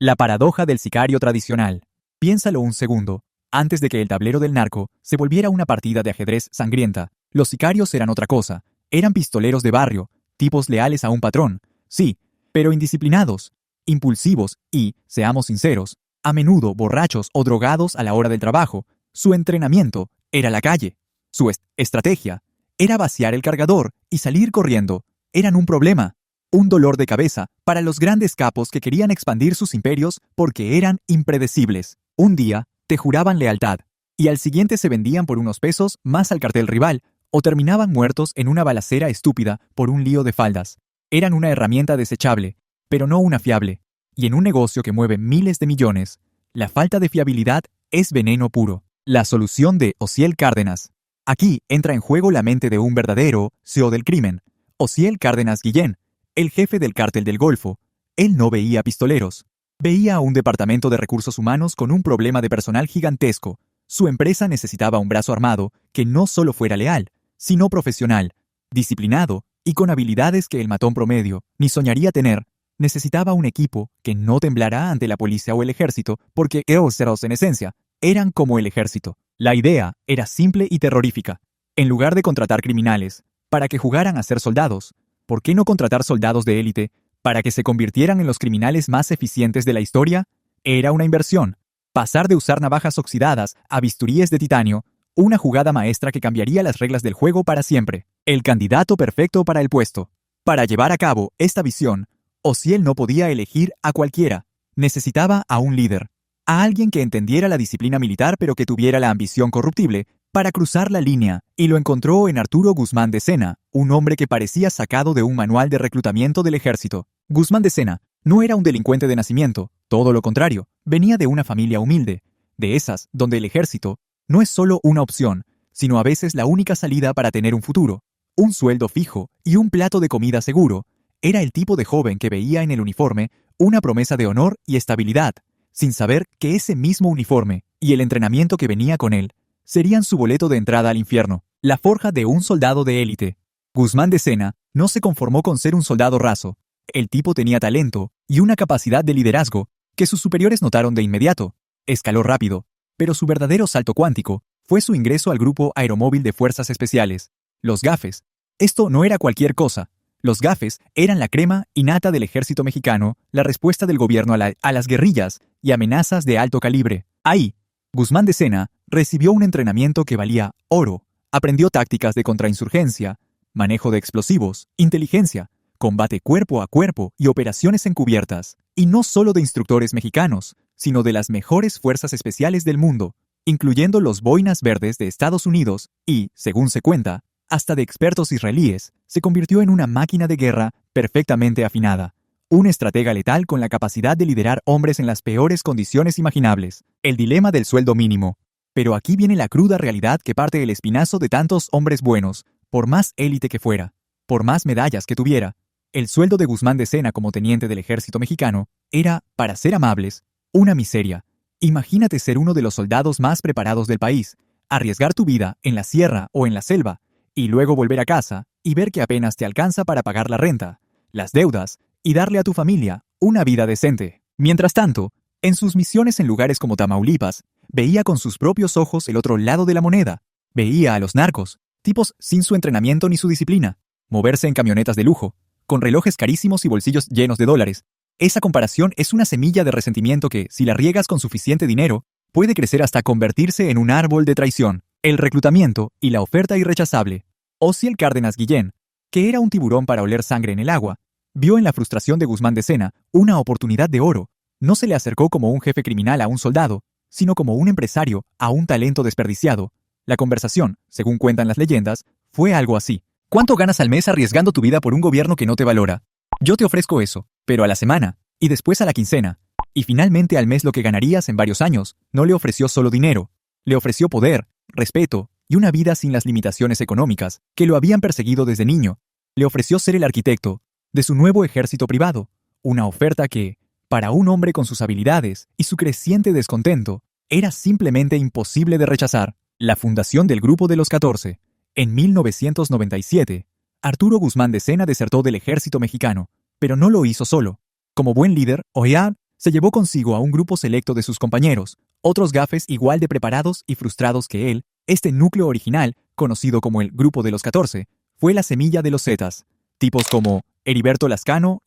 La paradoja del sicario tradicional. Piénsalo un segundo. Antes de que el tablero del narco se volviera una partida de ajedrez sangrienta, los sicarios eran otra cosa. Eran pistoleros de barrio, tipos leales a un patrón, sí, pero indisciplinados, impulsivos y, seamos sinceros, a menudo borrachos o drogados a la hora del trabajo. Su entrenamiento era la calle. Su estrategia era vaciar el cargador y salir corriendo. Eran un problema, un dolor de cabeza para los grandes capos que querían expandir sus imperios porque eran impredecibles. Un día te juraban lealtad y al siguiente se vendían por unos pesos más al cartel rival o terminaban muertos en una balacera estúpida por un lío de faldas. Eran una herramienta desechable, pero no una fiable. Y en un negocio que mueve miles de millones, la falta de fiabilidad es veneno puro. La solución de Osiel Cárdenas. Aquí entra en juego la mente de un verdadero CEO del crimen. Osiel Cárdenas Guillén, el jefe del cártel del Golfo. Él no veía pistoleros. Veía a un departamento de recursos humanos con un problema de personal gigantesco. Su empresa necesitaba un brazo armado que no solo fuera leal, sino profesional, disciplinado y con habilidades que el matón promedio ni soñaría tener. Necesitaba un equipo que no temblara ante la policía o el ejército porque ellos, en esencia, eran como el ejército. La idea era simple y terrorífica. En lugar de contratar criminales para que jugaran a ser soldados, ¿por qué no contratar soldados de élite para que se convirtieran en los criminales más eficientes de la historia? Era una inversión. Pasar de usar navajas oxidadas a bisturíes de titanio, una jugada maestra que cambiaría las reglas del juego para siempre. El candidato perfecto para el puesto. Para llevar a cabo esta visión, Osiel no podía elegir a cualquiera. Necesitaba a un líder. A alguien que entendiera la disciplina militar pero que tuviera la ambición corruptible para cruzar la línea, y lo encontró en Arturo Guzmán de Sena, un hombre que parecía sacado de un manual de reclutamiento del ejército. Guzmán de Sena no era un delincuente de nacimiento, todo lo contrario, venía de una familia humilde, de esas donde el ejército no es solo una opción, sino a veces la única salida para tener un futuro, un sueldo fijo y un plato de comida seguro. Era el tipo de joven que veía en el uniforme una promesa de honor y estabilidad, sin saber que ese mismo uniforme y el entrenamiento que venía con él serían su boleto de entrada al infierno, la forja de un soldado de élite. Guzmán de Sena no se conformó con ser un soldado raso. El tipo tenía talento y una capacidad de liderazgo que sus superiores notaron de inmediato. Escaló rápido, pero su verdadero salto cuántico fue su ingreso al Grupo Aeromóvil de Fuerzas Especiales, los GAFES. Esto no era cualquier cosa. Los GAFES eran la crema innata del ejército mexicano, la respuesta del gobierno a las guerrillas y amenazas de alto calibre. Ahí, Guzmán de Sena recibió un entrenamiento que valía oro. Aprendió tácticas de contrainsurgencia, manejo de explosivos, inteligencia, combate cuerpo a cuerpo y operaciones encubiertas. Y no solo de instructores mexicanos, sino de las mejores fuerzas especiales del mundo, incluyendo los Boinas Verdes de Estados Unidos y, según se cuenta, hasta de expertos israelíes. Se convirtió en una máquina de guerra perfectamente afinada. Un estratega letal con la capacidad de liderar hombres en las peores condiciones imaginables. El dilema del sueldo mínimo. Pero aquí viene la cruda realidad que parte el espinazo de tantos hombres buenos, por más élite que fuera, por más medallas que tuviera. El sueldo de Guzmán de Sena como teniente del ejército mexicano era, para ser amables, una miseria. Imagínate ser uno de los soldados más preparados del país, arriesgar tu vida en la sierra o en la selva, y luego volver a casa y ver que apenas te alcanza para pagar la renta, las deudas y darle a tu familia una vida decente. Mientras tanto, en sus misiones en lugares como Tamaulipas, veía con sus propios ojos el otro lado de la moneda. Veía a los narcos, tipos sin su entrenamiento ni su disciplina, moverse en camionetas de lujo, con relojes carísimos y bolsillos llenos de dólares. Esa comparación es una semilla de resentimiento que, si la riegas con suficiente dinero, puede crecer hasta convertirse en un árbol de traición. El reclutamiento y la oferta irrechazable. Osiel Cárdenas Guillén, que era un tiburón para oler sangre en el agua, vio en la frustración de Guzmán de Sena una oportunidad de oro. No se le acercó como un jefe criminal a un soldado, sino como un empresario a un talento desperdiciado. La conversación, según cuentan las leyendas, fue algo así. ¿Cuánto ganas al mes arriesgando tu vida por un gobierno que no te valora? Yo te ofrezco eso, pero a la semana, y después a la quincena, y finalmente al mes lo que ganarías en varios años. No le ofreció solo dinero, le ofreció poder, respeto y una vida sin las limitaciones económicas que lo habían perseguido desde niño. Le ofreció ser el arquitecto de su nuevo ejército privado, una oferta que, para un hombre con sus habilidades y su creciente descontento, era simplemente imposible de rechazar. La fundación del Grupo de los 14. En 1997, Arturo Guzmán de Sena desertó del ejército mexicano, pero no lo hizo solo. Como buen líder, Osiel Se llevó consigo a un grupo selecto de sus compañeros, otros gafes igual de preparados y frustrados que él. Este núcleo original, conocido como el Grupo de los 14, fue la semilla de los Zetas. Tipos como Heriberto Lascano,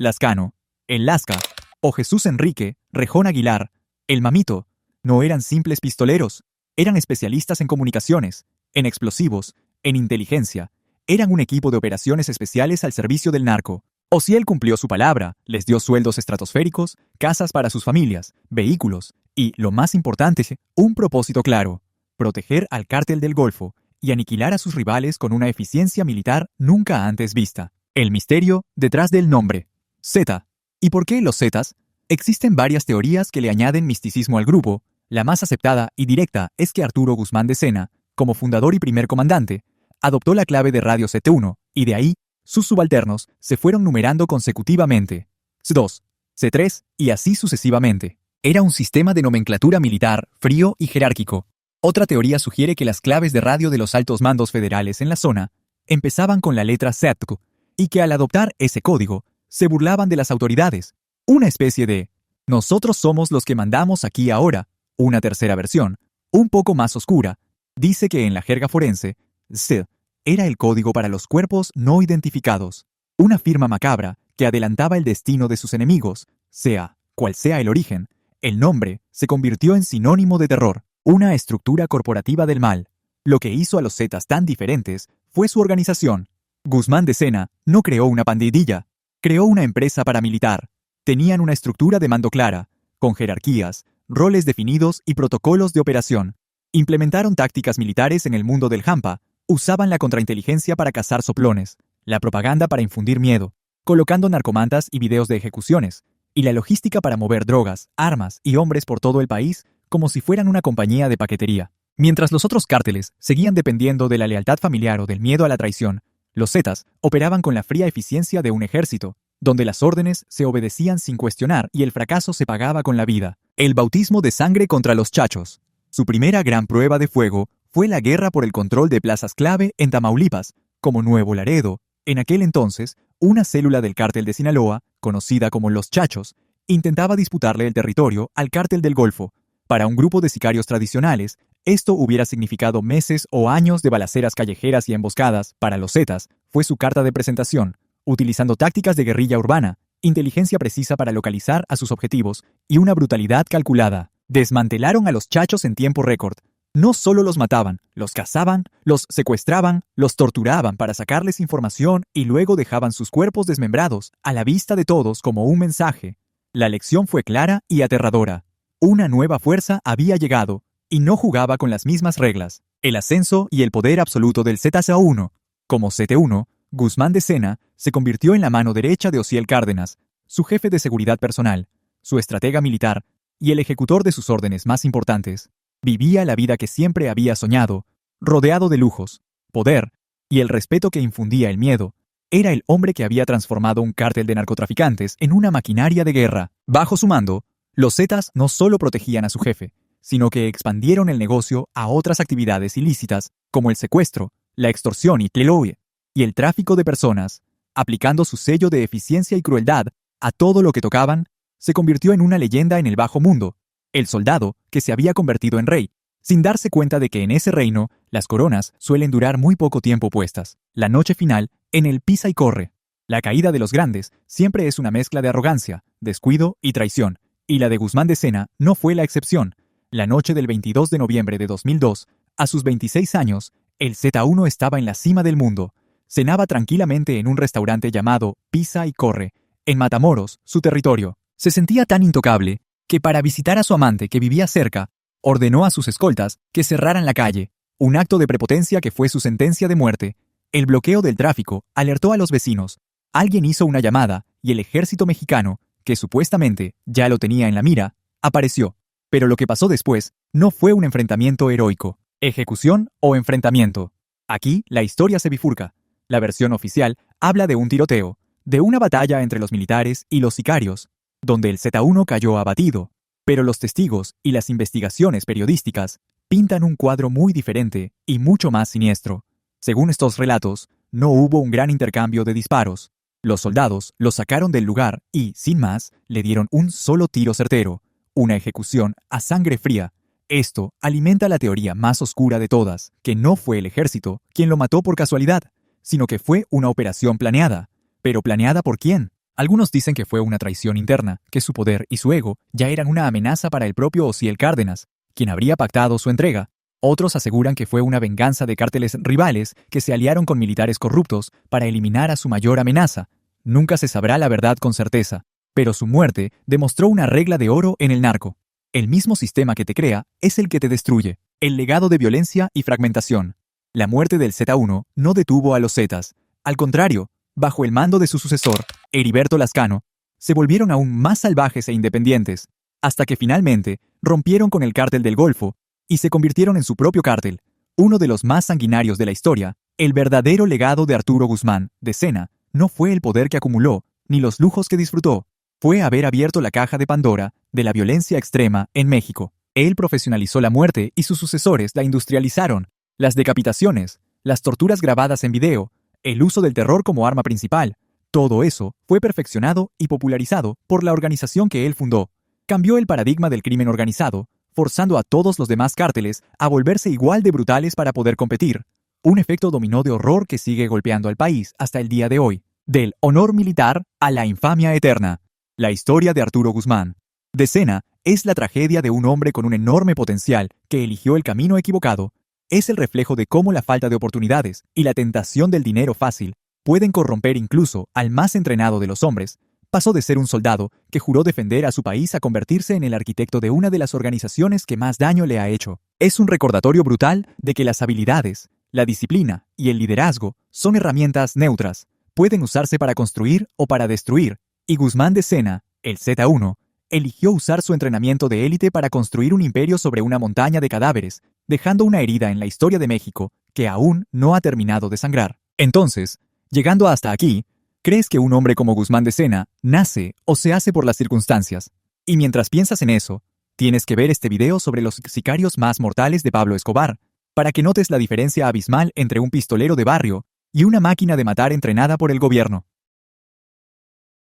el Lasca, o Jesús Enrique, Rejón Aguilar, el Mamito, no eran simples pistoleros, eran especialistas en comunicaciones, en explosivos, en inteligencia, eran un equipo de operaciones especiales al servicio del narco. Ociel cumplió su palabra, les dio sueldos estratosféricos, casas para sus familias, vehículos y, lo más importante, un propósito claro: proteger al cártel del Golfo y aniquilar a sus rivales con una eficiencia militar nunca antes vista. El misterio detrás del nombre. Z. ¿Y por qué los Zetas? Existen varias teorías que le añaden misticismo al grupo. La más aceptada y directa es que Arturo Guzmán de Sena, como fundador y primer comandante, adoptó la clave de radio CT1, y de ahí, sus subalternos se fueron numerando consecutivamente. C2, C3 y así sucesivamente. Era un sistema de nomenclatura militar, frío y jerárquico. Otra teoría sugiere que las claves de radio de los altos mandos federales en la zona empezaban con la letra ZQ, y que al adoptar ese código, se burlaban de las autoridades. Una especie de "nosotros somos los que mandamos aquí ahora". Una tercera versión, un poco más oscura, dice que en la jerga forense, Z era el código para los cuerpos no identificados, una firma macabra que adelantaba el destino de sus enemigos. Sea cual sea el origen, el nombre se convirtió en sinónimo de terror, una estructura corporativa del mal. Lo que hizo a los Zetas tan diferentes fue su organización. Guzmán de Sena no creó una pandilla, creó una empresa paramilitar. Tenían una estructura de mando clara, con jerarquías, roles definidos y protocolos de operación. Implementaron tácticas militares en el mundo del Hampa, usaban la contrainteligencia para cazar soplones, la propaganda para infundir miedo, colocando narcomantas y videos de ejecuciones, y la logística para mover drogas, armas y hombres por todo el país como si fueran una compañía de paquetería. Mientras los otros cárteles seguían dependiendo de la lealtad familiar o del miedo a la traición, los Zetas operaban con la fría eficiencia de un ejército, donde las órdenes se obedecían sin cuestionar y el fracaso se pagaba con la vida. El bautismo de sangre contra los chachos. Su primera gran prueba de fuego fue la guerra por el control de plazas clave en Tamaulipas, como Nuevo Laredo. En aquel entonces, una célula del cártel de Sinaloa, conocida como los Chachos, intentaba disputarle el territorio al cártel del Golfo. Para un grupo de sicarios tradicionales, esto hubiera significado meses o años de balaceras callejeras y emboscadas. Para los Zetas, fue su carta de presentación, utilizando tácticas de guerrilla urbana, inteligencia precisa para localizar a sus objetivos y una brutalidad calculada. Desmantelaron a los Chachos en tiempo récord. No solo los mataban, los cazaban, los secuestraban, los torturaban para sacarles información y luego dejaban sus cuerpos desmembrados a la vista de todos como un mensaje. La lección fue clara y aterradora. Una nueva fuerza había llegado, y no jugaba con las mismas reglas. El ascenso y el poder absoluto del ZSA-1. Como CT1, Guzmán de Sena se convirtió en la mano derecha de Ociel Cárdenas, su jefe de seguridad personal, su estratega militar y el ejecutor de sus órdenes más importantes. Vivía la vida que siempre había soñado, rodeado de lujos, poder y el respeto que infundía el miedo. Era el hombre que había transformado un cártel de narcotraficantes en una maquinaria de guerra. Bajo su mando, los Zetas no solo protegían a su jefe, sino que expandieron el negocio a otras actividades ilícitas, como el secuestro, la extorsión y el tráfico de personas. Aplicando su sello de eficiencia y crueldad a todo lo que tocaban, se convirtió en una leyenda en el bajo mundo, el soldado que se había convertido en rey, sin darse cuenta de que en ese reino las coronas suelen durar muy poco tiempo puestas. La noche final, en el pisa y corre. La caída de los grandes siempre es una mezcla de arrogancia, descuido y traición, y la de Guzmán de Sena no fue la excepción. La noche del 22 de noviembre de 2002, a sus 26 años, el Z1 estaba en la cima del mundo. Cenaba tranquilamente en un restaurante llamado Pisa y Corre, en Matamoros, su territorio. Se sentía tan intocable que para visitar a su amante que vivía cerca, ordenó a sus escoltas que cerraran la calle, un acto de prepotencia que fue su sentencia de muerte. El bloqueo del tráfico alertó a los vecinos. Alguien hizo una llamada y el ejército mexicano, que supuestamente ya lo tenía en la mira, apareció. Pero lo que pasó después no fue un enfrentamiento heroico, ejecución o enfrentamiento. Aquí la historia se bifurca. La versión oficial habla de un tiroteo, de una batalla entre los militares y los sicarios, donde el Z1 cayó abatido. Pero los testigos y las investigaciones periodísticas pintan un cuadro muy diferente y mucho más siniestro. Según estos relatos, no hubo un gran intercambio de disparos. Los soldados lo sacaron del lugar y, sin más, le dieron un solo tiro certero, una ejecución a sangre fría. Esto alimenta la teoría más oscura de todas, que no fue el ejército quien lo mató por casualidad, sino que fue una operación planeada. ¿Pero planeada por quién? Algunos dicen que fue una traición interna, que su poder y su ego ya eran una amenaza para el propio Ociel Cárdenas, quien habría pactado su entrega. Otros aseguran que fue una venganza de cárteles rivales que se aliaron con militares corruptos para eliminar a su mayor amenaza. Nunca se sabrá la verdad con certeza, pero su muerte demostró una regla de oro en el narco. El mismo sistema que te crea es el que te destruye. El legado de violencia y fragmentación. La muerte del Z1 no detuvo a los Zetas. Al contrario, bajo el mando de su sucesor, Heriberto Lascano, se volvieron aún más salvajes e independientes, hasta que finalmente rompieron con el cártel del Golfo y se convirtieron en su propio cártel, uno de los más sanguinarios de la historia. El verdadero legado de Arturo Guzmán, de Sena, no fue el poder que acumuló, ni los lujos que disfrutó. Fue haber abierto la caja de Pandora de la violencia extrema en México. Él profesionalizó la muerte y sus sucesores la industrializaron. Las decapitaciones, las torturas grabadas en video, el uso del terror como arma principal, todo eso fue perfeccionado y popularizado por la organización que él fundó. Cambió el paradigma del crimen organizado, forzando a todos los demás cárteles a volverse igual de brutales para poder competir. Un efecto dominó de horror que sigue golpeando al país hasta el día de hoy. Del honor militar a la infamia eterna. La historia de Arturo Guzmán, de Sena, es la tragedia de un hombre con un enorme potencial que eligió el camino equivocado. Es el reflejo de cómo la falta de oportunidades y la tentación del dinero fácil pueden corromper incluso al más entrenado de los hombres. Pasó de ser un soldado que juró defender a su país a convertirse en el arquitecto de una de las organizaciones que más daño le ha hecho. Es un recordatorio brutal de que las habilidades, la disciplina y el liderazgo son herramientas neutras. Pueden usarse para construir o para destruir. Y Guzmán de Sena, el Z1, eligió usar su entrenamiento de élite para construir un imperio sobre una montaña de cadáveres, dejando una herida en la historia de México que aún no ha terminado de sangrar. Entonces, llegando hasta aquí, ¿crees que un hombre como Guzmán de Sena nace o se hace por las circunstancias? Y mientras piensas en eso, tienes que ver este video sobre los sicarios más mortales de Pablo Escobar, para que notes la diferencia abismal entre un pistolero de barrio y una máquina de matar entrenada por el gobierno.